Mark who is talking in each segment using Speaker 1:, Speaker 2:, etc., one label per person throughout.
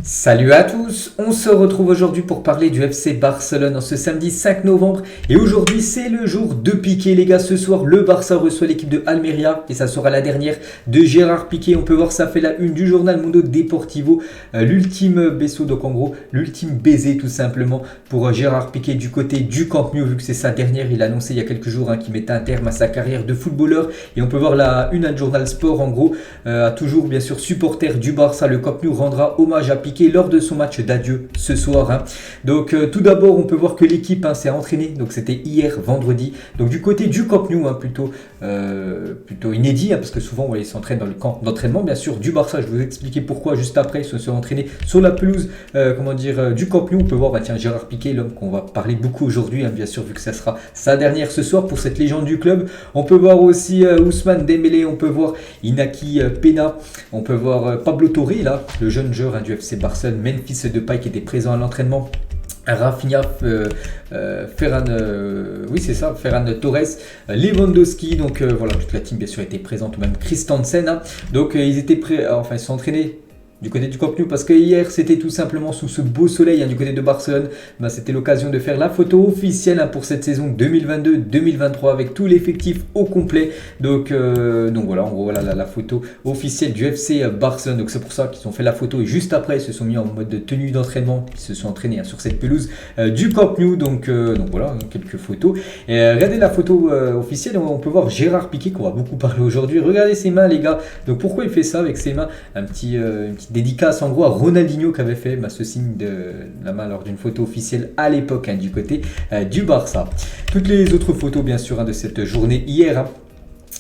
Speaker 1: Salut à tous, on se retrouve aujourd'hui pour parler du FC Barcelone en ce samedi 5 novembre et aujourd'hui c'est le jour de Piqué les gars. Ce soir le Barça reçoit l'équipe de Almeria et ça sera la dernière de Gérard Piqué. On peut voir ça fait la une du journal Mundo Deportivo, l'ultime beso, donc en gros l'ultime baiser tout simplement pour Gérard Piqué du côté du Camp Nou vu que c'est sa dernière. Il a annoncé il y a quelques jours qu'il mettait un terme à sa carrière de footballeur et on peut voir la une du journal Sport en gros, à toujours bien sûr supporter du Barça. Le Camp Nou rendra hommage à Piqué lors de son match d'adieu ce soir. Donc tout d'abord on peut voir que l'équipe s'est entraînée, donc c'était hier vendredi, donc du côté du Camp Nou plutôt inédit parce que souvent ils s'entraînent dans le camp d'entraînement bien sûr du Barça. Je vais vous expliquer pourquoi juste après. Ils se sont entraînés sur la pelouse du Camp Nou. On peut voir Gérard Piqué, l'homme qu'on va parler beaucoup aujourd'hui bien sûr vu que ça sera sa dernière ce soir pour cette légende du club. On peut voir aussi Ousmane Dembélé, on peut voir Inaki Peña, on peut voir Pablo Torre là, le jeune joueur du FC Barcelone, Memphis Depay qui était présent à l'entraînement, Rafinha, Ferran Torres, Lewandowski, donc voilà, toute la team bien sûr était présente, même Christensen. Donc ils étaient prêts, ils se sont entraînés du côté du Camp Nou parce que hier c'était tout simplement sous ce beau soleil du côté de Barcelone. C'était l'occasion de faire la photo officielle pour cette saison 2022-2023 avec tout l'effectif au complet. Donc voilà, en gros voilà la photo officielle du FC Barcelone. Donc c'est pour ça qu'ils ont fait la photo et juste après ils se sont mis en mode de tenue d'entraînement. Ils se sont entraînés sur cette pelouse du Camp Nou. Donc voilà, quelques photos. Et regardez la photo officielle, on peut voir Gérard Piqué qu'on va beaucoup parler aujourd'hui. Regardez ses mains les gars. Donc pourquoi il fait ça avec ses mains? Une petite dédicace en gros à Ronaldinho qui avait fait ce signe de la main lors d'une photo officielle à l'époque du côté du Barça. Toutes les autres photos bien sûr de cette journée hier,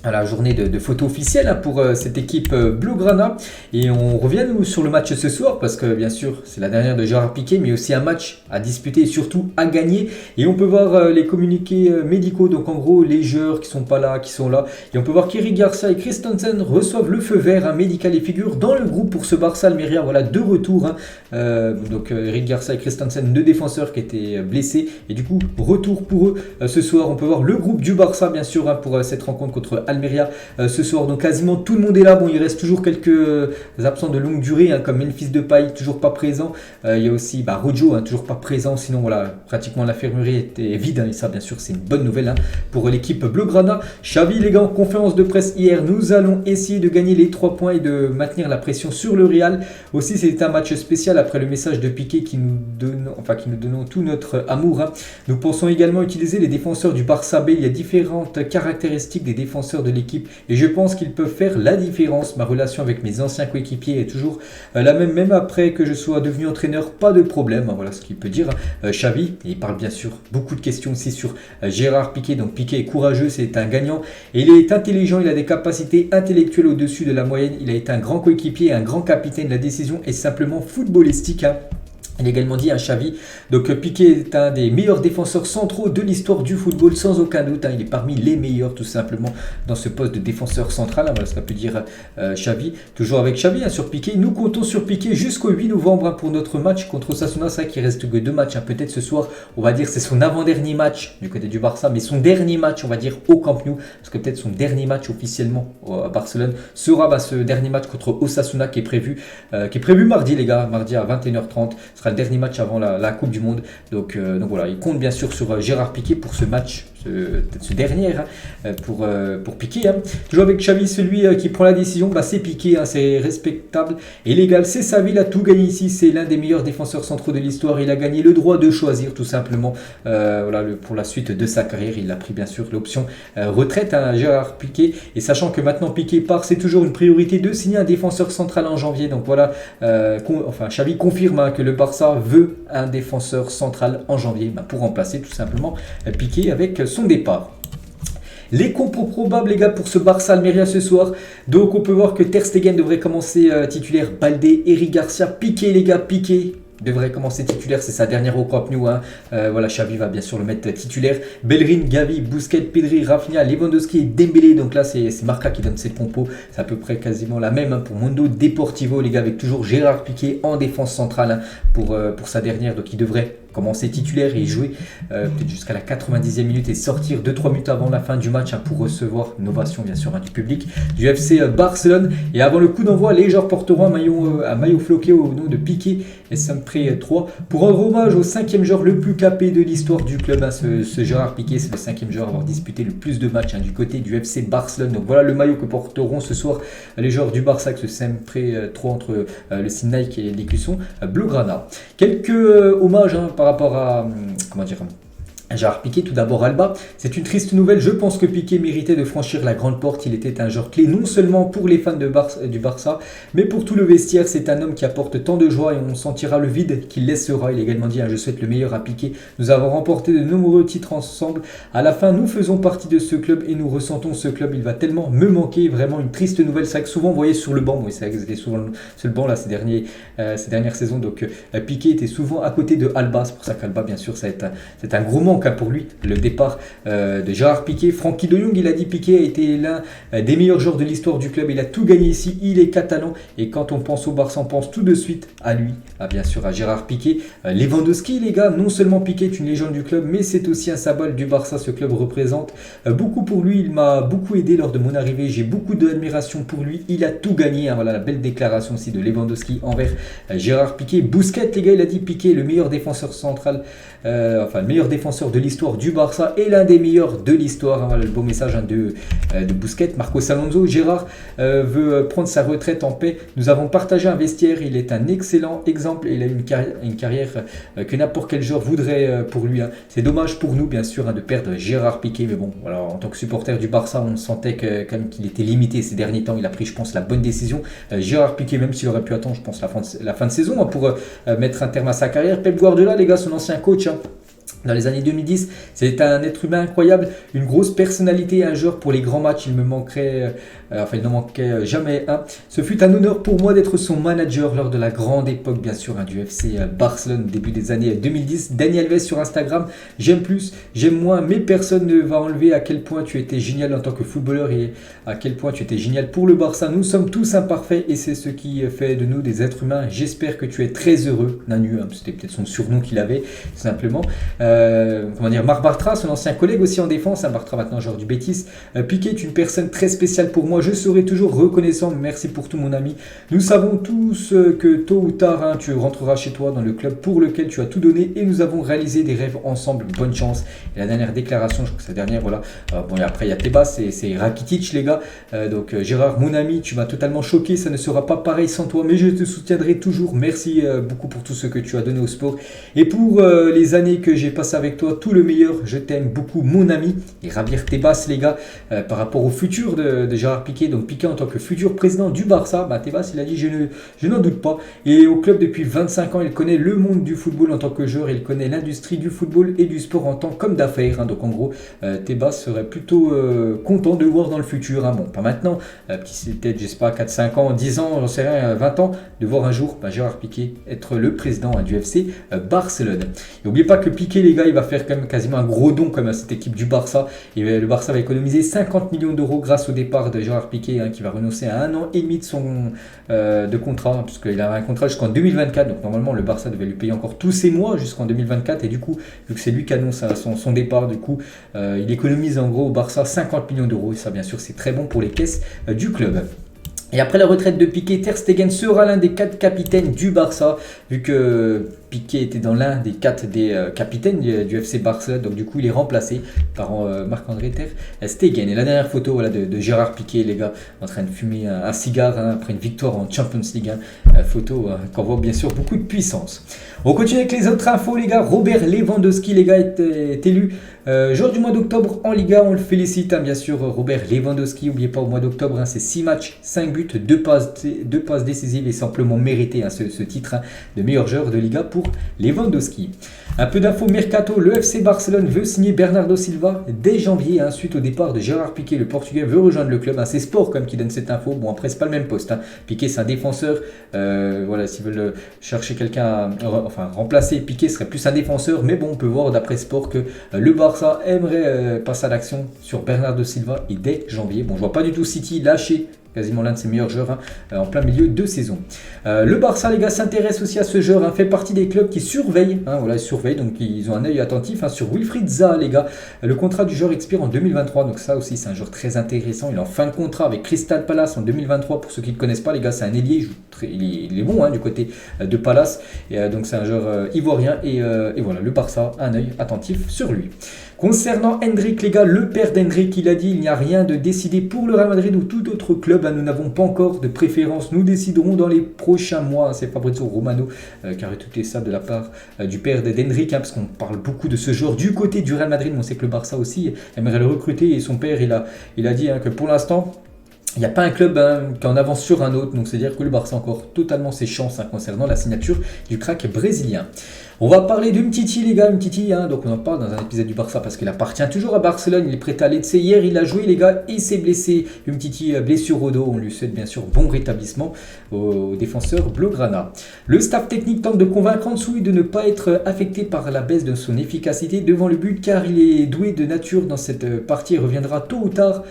Speaker 1: à la journée de photo officielle pour cette équipe Blaugrana. Et on revient nous sur le match ce soir parce que bien sûr c'est la dernière de Gérard Piqué, mais aussi un match à disputer et surtout à gagner. Et on peut voir les communiqués médicaux, donc en gros les joueurs qui sont pas là, qui sont là. Et on peut voir qu'Eric Garcia et Christensen reçoivent le feu vert médical et figurent dans le groupe pour ce Barça Almeria. Voilà, deux retours. Donc Eric Garcia et Christensen, deux défenseurs qui étaient blessés. Et du coup retour pour eux ce soir. On peut voir le groupe du Barça bien sûr pour cette rencontre contre Almeria ce soir. Donc quasiment tout le monde est là. Bon, il reste toujours quelques absents de longue durée comme Memphis Depay, toujours pas présent. Il y a aussi Rojo, toujours pas présent. Sinon voilà, pratiquement l'infirmerie était vide et ça bien sûr c'est une bonne nouvelle pour l'équipe Blaugrana. Xavi les gars, en conférence de presse hier, nous allons essayer de gagner les 3 points et de maintenir la pression sur le Real. Aussi c'est un match spécial après le message de Piqué qui nous donnons tout notre amour. Nous pensons également utiliser les défenseurs du Barça B. Il y a différentes caractéristiques des défenseurs de l'équipe et je pense qu'ils peuvent faire la différence. Ma relation avec mes anciens coéquipiers est toujours la même après que je sois devenu entraîneur, pas de problème. Voilà ce qu'il peut dire Xavi. Et il parle bien sûr beaucoup de questions aussi sur Gérard Piqué. Donc Piqué est courageux, c'est un gagnant et il est intelligent, il a des capacités intellectuelles au-dessus de la moyenne. Il a été un grand coéquipier, un grand capitaine. La décision est simplement footballistique. Il a également dit Xavi, donc Piqué est un des meilleurs défenseurs centraux de l'histoire du football, sans aucun doute. Il est parmi les meilleurs tout simplement dans ce poste de défenseur central. Voilà ce qu'a pu dire Xavi. Toujours avec Xavi sur Piqué. Nous comptons sur Piqué jusqu'au 8 novembre pour notre match contre Osasuna. C'est vrai qu'il reste que 2 matchs. Peut-être ce soir, on va dire c'est son avant-dernier match du côté du Barça, mais son dernier match, on va dire au Camp Nou, parce que peut-être son dernier match officiellement à Barcelone sera ce dernier match contre Osasuna qui est prévu mardi les gars, mardi à 21h30. Ce sera le dernier match avant la Coupe du Monde. Donc voilà, il compte bien sûr sur Gérard Piqué pour ce match, ce dernier pour Piqué. Toujours avec Xavi, celui qui prend la décision, c'est Piqué, c'est respectable et légal, c'est sa vie, il a tout gagné ici, c'est l'un des meilleurs défenseurs centraux de l'histoire, il a gagné le droit de choisir tout simplement pour la suite de sa carrière. Il a pris bien sûr l'option retraite Gérard Piqué, et sachant que maintenant Piqué part, c'est toujours une priorité de signer un défenseur central en janvier. Donc voilà, Xavi confirme que le Barça veut un défenseur central en janvier pour remplacer tout simplement Piqué avec son départ. Les compos probables les gars pour ce Barça Almeria ce soir. Donc on peut voir que Ter Stegen devrait commencer titulaire, Baldé, Eric Garcia, Piqué les gars, Piqué devrait commencer titulaire, c'est sa dernière au Camp Nou. Voilà, Xavi va bien sûr le mettre titulaire. Bellerin, Gavi, Busquets, Pedri, Rafinha, Lewandowski et Dembélé. Donc là, c'est Marca qui donne cette compo. C'est à peu près quasiment la même pour Mundo Deportivo, les gars, avec toujours Gérard Piqué en défense centrale pour sa dernière. Donc il devrait commencer titulaire et jouer peut-être jusqu'à la 90e minute et sortir 2-3 minutes avant la fin du match pour recevoir une ovation bien sûr du public du FC Barcelone. Et avant le coup d'envoi, les joueurs porteront un maillot floqué au nom de Piqué et Sempre 3 pour un hommage au 5e joueur le plus capé de l'histoire du club. Ce Gérard Piqué, c'est le 5e joueur à avoir disputé le plus de matchs du côté du FC Barcelone. Donc voilà le maillot que porteront ce soir les joueurs du Barça, avec ce Sempre 3 entre le signe Nike et l'écusson Blaugrana. Quelques hommages par rapport à Gérard Piqué. Tout d'abord Alba, c'est une triste nouvelle. Je pense que Piqué méritait de franchir la grande porte. Il était un joueur clé non seulement pour les fans du Barça, mais pour tout le vestiaire. C'est un homme qui apporte tant de joie et on sentira le vide qu'il laissera. Il a également dit je souhaite le meilleur à Piqué. Nous avons remporté de nombreux titres ensemble. À la fin, nous faisons partie de ce club et nous ressentons ce club. Il va tellement me manquer. Vraiment une triste nouvelle. C'est vrai que souvent, vous voyez sur le banc, c'est vrai que c'était souvent sur le banc là, ces dernières saisons. Donc Piqué était souvent à côté de Alba. C'est pour ça qu'Alba, bien sûr, c'est un gros manque pour lui, le départ de Gérard Piqué. Francky de Jong, il a dit Piqué a été l'un des meilleurs joueurs de l'histoire du club. Il a tout gagné ici, il est catalan. Et quand on pense au Barça, on pense tout de suite à lui, bien sûr à Gérard Piqué. Lewandowski, les gars, non seulement Piqué est une légende du club, mais c'est aussi un symbole du Barça. Ce club représente beaucoup pour lui. Il m'a beaucoup aidé lors de mon arrivée. J'ai beaucoup d'admiration pour lui. Il a tout gagné. Voilà la belle déclaration aussi de Lewandowski envers Gérard Piqué. Busquets, les gars, il a dit Piqué, le meilleur défenseur central, le meilleur défenseur de l'histoire du Barça et l'un des meilleurs de l'histoire. Voilà le beau message de Busquets. Marcos Alonso, Gérard veut prendre sa retraite en paix. Nous avons partagé un vestiaire. Il est un excellent exemple et il a une carrière que n'importe quel joueur voudrait pour lui. C'est dommage pour nous, bien sûr, de perdre Gérard Piqué. Mais bon, voilà, en tant que supporter du Barça, on sentait quand même qu'il était limité ces derniers temps. Il a pris, je pense, la bonne décision. Gérard Piqué, même s'il aurait pu attendre, je pense, la fin de saison pour mettre un terme à sa carrière. Pep Guardiola, les gars, son ancien coach, dans les années 2010, c'est un être humain incroyable, une grosse personnalité, un joueur pour les grands matchs. Il ne manquait jamais un. Ce fut un honneur pour moi d'être son manager lors de la grande époque, bien sûr, du FC Barcelone, début des années 2010. Dani Alves sur Instagram, j'aime plus, j'aime moins, mais personne ne va enlever à quel point tu étais génial en tant que footballeur et à quel point tu étais génial pour le Barça. Nous sommes tous imparfaits et c'est ce qui fait de nous des êtres humains. J'espère que tu es très heureux, Nanu, c'était peut-être son surnom qu'il avait, tout simplement. Marc Bartra, son ancien collègue aussi en défense, Bartra maintenant joueur du Betis. Piqué est une personne très spéciale pour moi, je serai toujours reconnaissant, merci pour tout mon ami. Nous savons tous que tôt ou tard, tu rentreras chez toi dans le club pour lequel tu as tout donné et nous avons réalisé des rêves ensemble, bonne chance. Et la dernière déclaration, je crois que c'est la dernière, voilà. Et après il y a Tebas, c'est Rakitic les gars. Gérard, mon ami, tu m'as totalement choqué, ça ne sera pas pareil sans toi, mais je te soutiendrai toujours. Merci beaucoup pour tout ce que tu as donné au sport et pour les années que j'ai passé avec toi, tout le meilleur, je t'aime beaucoup mon ami. Et Javier Tebas les gars, par rapport au futur de Gérard Piqué, donc Piqué en tant que futur président du Barça, Tebas il a dit je n'en doute pas, et au club depuis 25 ans, il connaît le monde du football en tant que joueur, il connaît l'industrie du football et du sport en tant qu'homme d'affaires, donc en gros Tebas serait plutôt content de voir dans le futur, bon pas maintenant, peut-être je sais pas 4, 5 ans, 10 ans, j'en sais rien, 20 ans, de voir un jour Gérard Piqué être le président du FC Barcelone. Et n'oubliez pas que Piqué les gars, il va faire quand même quasiment un gros don comme à cette équipe du Barça et le Barça va économiser 50 millions d'euros grâce au départ de Gérard Piqué qui va renoncer à 1 an et demi de contrat puisqu'il a un contrat jusqu'en 2024, donc normalement le Barça devait lui payer encore tous ses mois jusqu'en 2024 et du coup vu que c'est lui qui annonce son départ, du coup il économise en gros au Barça 50 millions d'euros et ça bien sûr c'est très bon pour les caisses du club. Et après la retraite de Piqué, Ter Stegen sera l'un des 4 capitaines du Barça, vu que Piqué était dans l'un des 4 capitaines du FC Barcelone, donc du coup il est remplacé par Marc-André Ter Stegen. Et la dernière photo de Gérard Piqué, les gars, en train de fumer un cigare après une victoire en Champions League, photo qu'on voit bien sûr beaucoup de puissance. On continue avec les autres infos les gars. Robert Lewandowski les gars est élu joueur du mois d'octobre en Liga, on le félicite bien sûr Robert Lewandowski. N'oubliez pas au mois d'octobre c'est 6 matchs, 5 buts, 2 passes décisives et simplement mérité ce titre de meilleur joueur de Liga pour Lewandowski. Un peu d'infos mercato, le FC Barcelone veut signer Bernardo Silva dès janvier suite au départ de Gérard Piqué. Le Portugais veut rejoindre le club, c'est Sport quand même qui donne cette info. Bon après c'est pas le même poste, Piqué c'est un défenseur, voilà, s'ils veulent chercher quelqu'un remplacer Piqué serait plus un défenseur, mais bon on peut voir d'après Sport que le Barça aimerait passer à l'action sur Bernardo Silva et dès janvier. Bon je vois pas du tout City lâcher quasiment l'un de ses meilleurs joueurs en plein milieu de saison. Le Barça, les gars, s'intéresse aussi à ce joueur, fait partie des clubs qui surveillent, ils surveillent, donc ils ont un œil attentif sur Wilfried Zaha, les gars. Le contrat du joueur expire en 2023, donc ça aussi c'est un joueur très intéressant. Il est en fin de contrat avec Crystal Palace en 2023. Pour ceux qui ne le connaissent pas, les gars, c'est un ailier, il est bon du côté de Palace, et donc c'est un joueur ivoirien, et voilà, le Barça a un œil attentif sur lui. Concernant Endrick, les gars, le père d'Endrick, il a dit: il n'y a rien de décidé pour le Real Madrid ou tout autre club. Nous n'avons pas encore de préférence. Nous déciderons dans les prochains mois. C'est Fabrizio Romano qui a retweeté ça de la part du père d'Endrick, parce qu'on parle beaucoup de ce joueur du côté du Real Madrid. Mais on sait que le Barça aussi aimerait le recruter, et son père, il a dit que pour l'instant, il n'y a pas un club qui en avance sur un autre. Donc c'est-à-dire que le Barça a encore totalement ses chances concernant la signature du crack brésilien. On va parler d'Umtiti, les gars. Umtiti, donc on en parle dans un épisode du Barça parce qu'il appartient toujours à Barcelone. Il est prêt à Lecce. Hier, il a joué, les gars, et s'est blessé. Umtiti, blessure au dos. On lui souhaite bien sûr bon rétablissement au défenseur blaugrana. Le staff technique tente de convaincre Ansu de ne pas être affecté par la baisse de son efficacité devant le but, car il est doué de nature dans cette partie et reviendra tôt ou tard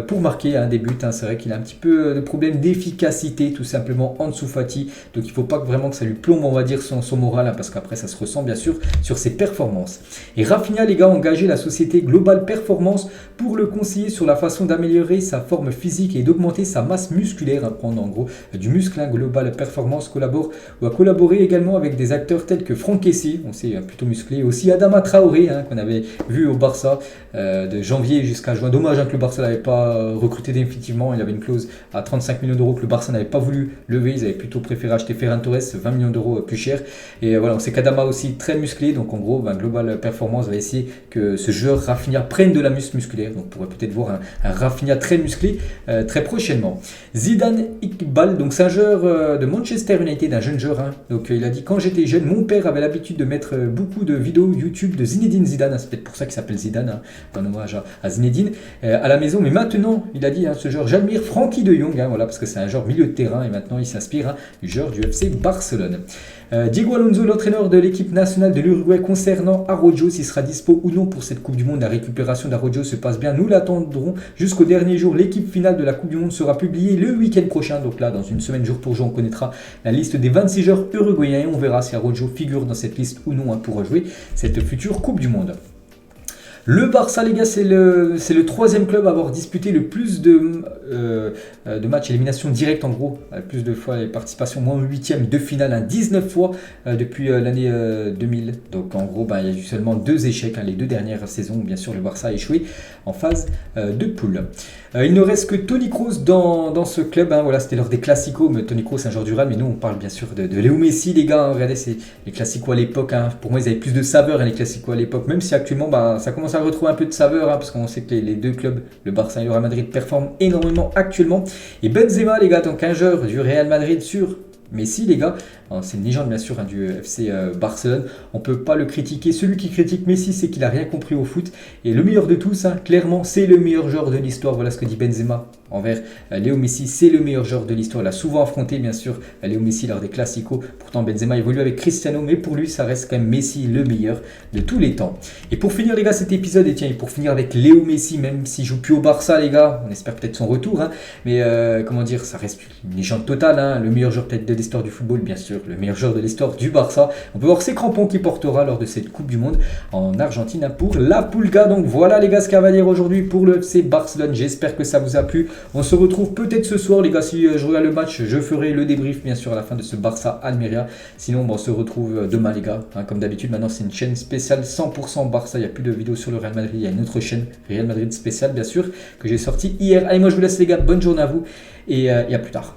Speaker 1: pour marquer des buts. C'est vrai qu'il a un petit peu de problème d'efficacité, tout simplement, Ansu Fati. Donc il ne faut pas vraiment que ça lui plombe, on va dire, son moral, parce qu'après ça se ressent bien sûr sur ses performances. Et Rafinha, les gars, a engagé la société Global Performance pour le conseiller sur la façon d'améliorer sa forme physique et d'augmenter sa masse musculaire. Prendre en gros du muscle. Global Performance a collaboré également avec des acteurs tels que Franck Kessié, on sait plutôt musclé, aussi Adama Traoré, qu'on avait vu au Barça de janvier jusqu'à juin. Dommage que le Barça n'avait pas recruté définitivement. Il avait une clause à 35 millions d'euros que le Barça n'avait pas voulu lever. Ils avaient plutôt préféré acheter Ferran Torres, 20 millions d'euros plus cher. Et voilà, on sait qu'Adama aussi très musclé. Donc en gros, Global Performance va essayer que ce joueur Rafinha prenne de la musculaire. Donc on pourrait peut-être voir un Rafinha très musclé très prochainement. Zidane Iqbal, donc c'est un joueur de Manchester United, un jeune joueur. Donc il a dit: quand j'étais jeune, mon père avait l'habitude de mettre beaucoup de vidéos YouTube de Zinedine Zidane. C'est peut-être pour ça qu'il s'appelle Zidane, en hommage à Zinedine, à la maison. Mais maintenant, il a dit, ce joueur, j'admire Frankie de Jong, voilà, parce que c'est un joueur milieu de terrain, et maintenant il s'inspire du joueur du FC Barcelone. Diego Alonso, l'entraîneur de l'équipe nationale de l'Uruguay, concernant Arrojo, s'il sera dispo ou non pour cette Coupe du Monde. La récupération d'Arrojo se passe bien, nous l'attendrons jusqu'au dernier jour. L'équipe finale de la Coupe du Monde sera publiée le week-end prochain, donc là, dans une semaine jour pour jour, on connaîtra la liste des 26 joueurs uruguayens, et on verra si Arrojo figure dans cette liste ou non pour jouer cette future Coupe du Monde. Le Barça, les gars, c'est le troisième club à avoir disputé le plus de matchs élimination directe, en gros. Plus de fois les participations, moins 8e de finale, 19 fois depuis l'année 2000. Donc en gros, il y a eu seulement 2 échecs, les 2 dernières saisons où bien sûr le Barça a échoué en phase de poule. Il ne reste que Toni Kroos dans ce club. Voilà, c'était lors des Classicos, mais Toni Kroos, c'est un joueur du Real, mais nous on parle bien sûr de Léo Messi, les gars. Regardez, c'est les Classicos à l'époque. Pour moi, ils avaient plus de saveur, les Classicos à l'époque, même si actuellement ça commence à retrouver un peu de saveur, parce qu'on sait que les deux clubs, le Barça et le Real Madrid, performent énormément actuellement. Et Benzema, les gars, donc un joueur du Real Madrid sur Messi, les gars, c'est une légende bien sûr du FC Barcelone, on peut pas le critiquer. Celui qui critique Messi, c'est qu'il a rien compris au foot. Et le meilleur de tous, clairement, c'est le meilleur joueur de l'histoire. Voilà ce que dit Benzema envers Léo Messi, c'est le meilleur joueur de l'histoire. Il a souvent affronté bien sûr Léo Messi lors des Classicos. Pourtant Benzema évolue avec Cristiano, mais pour lui ça reste quand même Messi le meilleur de tous les temps. Et pour finir, les gars, cet épisode, et pour finir avec Léo Messi, même s'il joue plus au Barça, les gars, on espère peut-être son retour, mais comment dire, ça reste une légende totale, le meilleur joueur peut-être de l'histoire du football, bien sûr, le meilleur joueur de l'histoire du Barça. On peut voir ses crampons qu'il portera lors de cette Coupe du Monde en Argentine pour la Pulga. Donc voilà les gars, ce qu'il va dire aujourd'hui pour le FC Barcelone. J'espère que ça vous a plu. On se retrouve peut-être ce soir, les gars. Si je regarde le match, je ferai le débrief bien sûr à la fin de ce Barça Almeria. Sinon, on se retrouve demain, les gars. Comme d'habitude, maintenant c'est une chaîne spéciale 100% Barça. Il n'y a plus de vidéos sur le Real Madrid. Il y a une autre chaîne Real Madrid spéciale, bien sûr, que j'ai sortie hier. Allez, moi je vous laisse, les gars. Bonne journée à vous et à plus tard.